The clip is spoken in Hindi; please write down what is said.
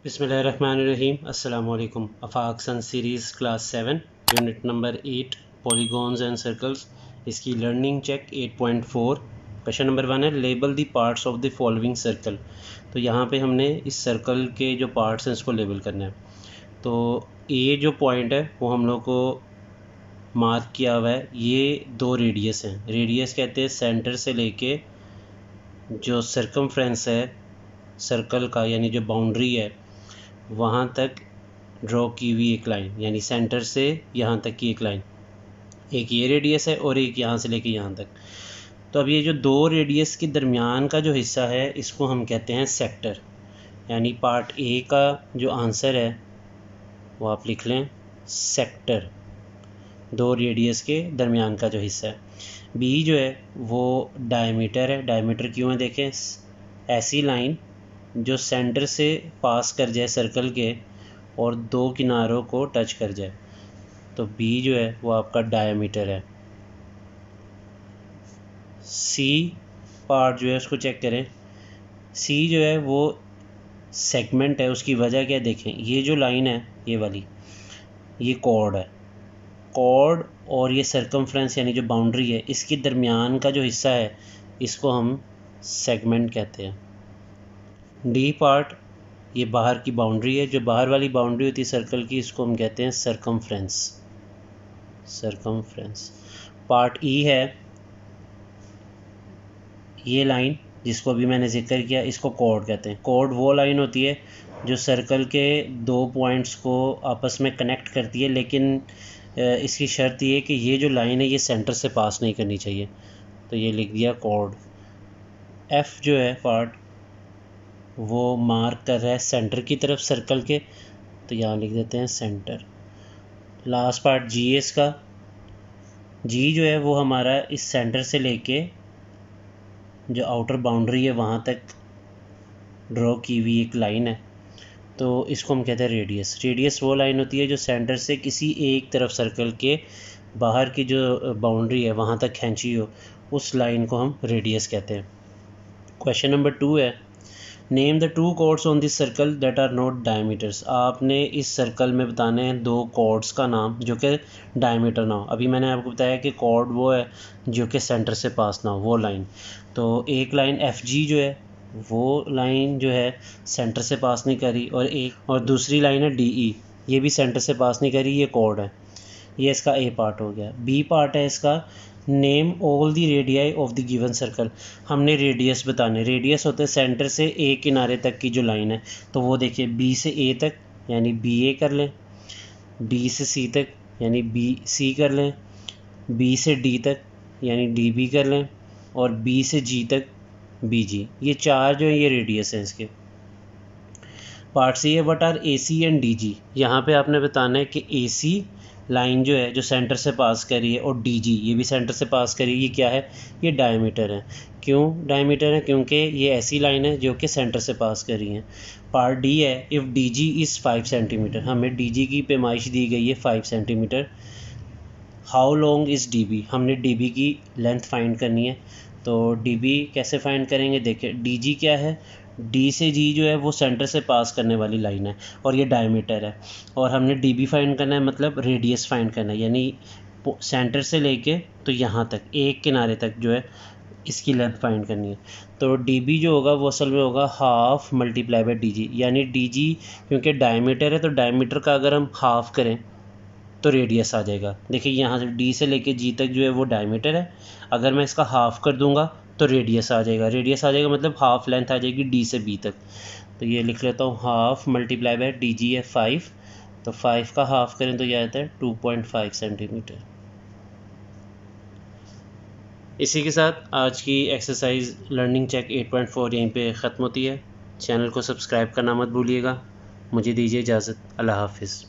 बिस्मिल्लाहिर्रहमानिर्रहीम। अस्सलाम वालेकुम। Afaq sun series class 7 unit number 8 polygons and circles, इसकी लर्निंग चेक 8.4। क्वेश्चन नंबर 1 है label the parts of the following circle. तो यहाँ पे हमने इस सर्कल के जो पार्ट्स हैं इसको लेबल करना है। तो ये जो पॉइंट है वो हम लोग को मार्क किया हुआ है, ये दो रेडियस हैं। रेडियस कहते हैं सेंटर से लेके जो सर्कमफ्रेंस है सर्कल का, यानी जो बाउंड्री है वहाँ तक ड्रॉ की हुई एक लाइन, यानी सेंटर से यहाँ तक की एक लाइन। एक ये रेडियस है और एक यहाँ से लेके यहाँ तक। तो अब ये जो दो रेडियस के दरमियान का जो हिस्सा है इसको हम कहते हैं सेक्टर। यानी पार्ट ए का जो आंसर है वो आप लिख लें सेक्टर, दो रेडियस के दरमियान का जो हिस्सा है। बी जो है वो डायमीटर है। डायमीटर क्यों है, देखें, ऐसी लाइन जो सेंटर से पास कर जाए सर्कल के और दो किनारों को टच कर जाए, तो बी जो है वो आपका डायमीटर है। सी पार्ट जो है उसको चेक करें। सी जो है वो सेगमेंट है। उसकी वजह क्या, देखें, ये जो लाइन है ये वाली, ये कॉर्ड है। कॉर्ड और ये सर्कमफ्रेंस यानी जो बाउंड्री है इसके दरमियान का जो हिस्सा है इसको हम सेगमेंट कहते हैं। डी पार्ट, ये बाहर की बाउंड्री है। जो बाहर वाली बाउंड्री होती है सर्कल की इसको हम कहते हैं सर्कमफ्रेंस। सर्कमफ्रेंस। पार्ट ई है ये लाइन जिसको अभी मैंने जिक्र किया, इसको कॉर्ड कहते हैं। कॉर्ड वो लाइन होती है जो सर्कल के दो पॉइंट्स को आपस में कनेक्ट करती है, लेकिन इसकी शर्त ये है कि ये जो लाइन है ये सेंटर से पास नहीं करनी चाहिए। तो ये लिख दिया कॉर्ड। एफ जो है पार्ट वो मार्क कर रहा है सेंटर की तरफ सर्कल के, तो यहाँ लिख देते हैं सेंटर। लास्ट पार्ट जी है इसका। जी जो है वो हमारा इस सेंटर से लेके जो आउटर बाउंड्री है वहाँ तक ड्रॉ की हुई एक लाइन है, तो इसको हम कहते हैं रेडियस। रेडियस वो लाइन होती है जो सेंटर से किसी एक तरफ सर्कल के बाहर की जो बाउंड्री है वहाँ तक खींची हो, उस लाइन को हम रेडियस कहते हैं। क्वेश्चन नंबर 2 है name the two chords on this circle that are not diameters. आपने इस सर्कल में बताने हैं दो कॉर्ड्स का नाम जो कि डायमीटर ना हो। अभी मैंने आपको बताया कि कॉर्ड वो है जो कि सेंटर से पास ना हो, वो लाइन। तो एक लाइन एफ जी जो है वो लाइन जो है सेंटर से पास नहीं करी, और दूसरी लाइन है डी ई, ये भी सेंटर से पास नहीं करी, ये कॉर्ड है। ये इसका ए पार्ट हो गया। बी पार्ट है इसका name all the radii of the given circle. हमने रेडियस बताने। रेडियस होते हैं सेंटर से ए किनारे तक की जो लाइन है, तो वो देखिए बी से ए तक यानी बी ए कर लें, डी से सी तक यानी बी सी कर लें, बी से डी तक यानी डी बी कर लें, और बी से जी तक बी जी। ये चार जो है ये रेडियस हैं इसके। पार्ट सी है what are A C and D G. यहाँ पे आपने बताना है कि ए सी लाइन जो है जो सेंटर से पास करी है और डी जी ये भी सेंटर से पास करी, ये क्या है, ये डायमीटर है। क्यों डायमीटर है, क्योंकि ये ऐसी लाइन है जो कि सेंटर से पास करी है। पार्ट डी है if D G is 5 centimeter. हमें डी जी की पैमाइश दी गई है 5 centimeter. How long is D B, हमने डी बी की लेंथ फाइंड करनी है। तो डी बी कैसे फाइंड करेंगे, देखिए डी जी क्या है, डी से जी जो है वो सेंटर से पास करने वाली लाइन है और ये डायमीटर है। और हमने डी बी फाइंड करना है, मतलब रेडियस फाइंड करना है, यानी सेंटर से लेके तो यहाँ तक एक किनारे तक जो है इसकी लेंथ फाइंड करनी है। तो डी बी जो होगा वो असल में होगा half multiply by D G, यानी डी जी क्योंकि डायमीटर है तो डायमीटर का अगर हम हाफ करें तो रेडियस आ जाएगा। देखिए यहाँ से डी से लेके जी तक जो है वो डायमीटर है, अगर मैं इसका हाफ कर दूंगा तो रेडियस आ जाएगा। रेडियस आ जाएगा मतलब हाफ लेंथ आ जाएगी डी से बी तक। तो ये लिख लेता हूँ half multiply by D G है 5, तो 5 का हाफ करें तो यह आता है 2.5 सेंटीमीटर। इसी के साथ आज की एक्सरसाइज लर्निंग चेक 8.4 यहीं पे ख़त्म होती है। चैनल को सब्सक्राइब करना मत भूलिएगा। मुझे दीजिए इजाज़त। अल्लाह हाफिज़।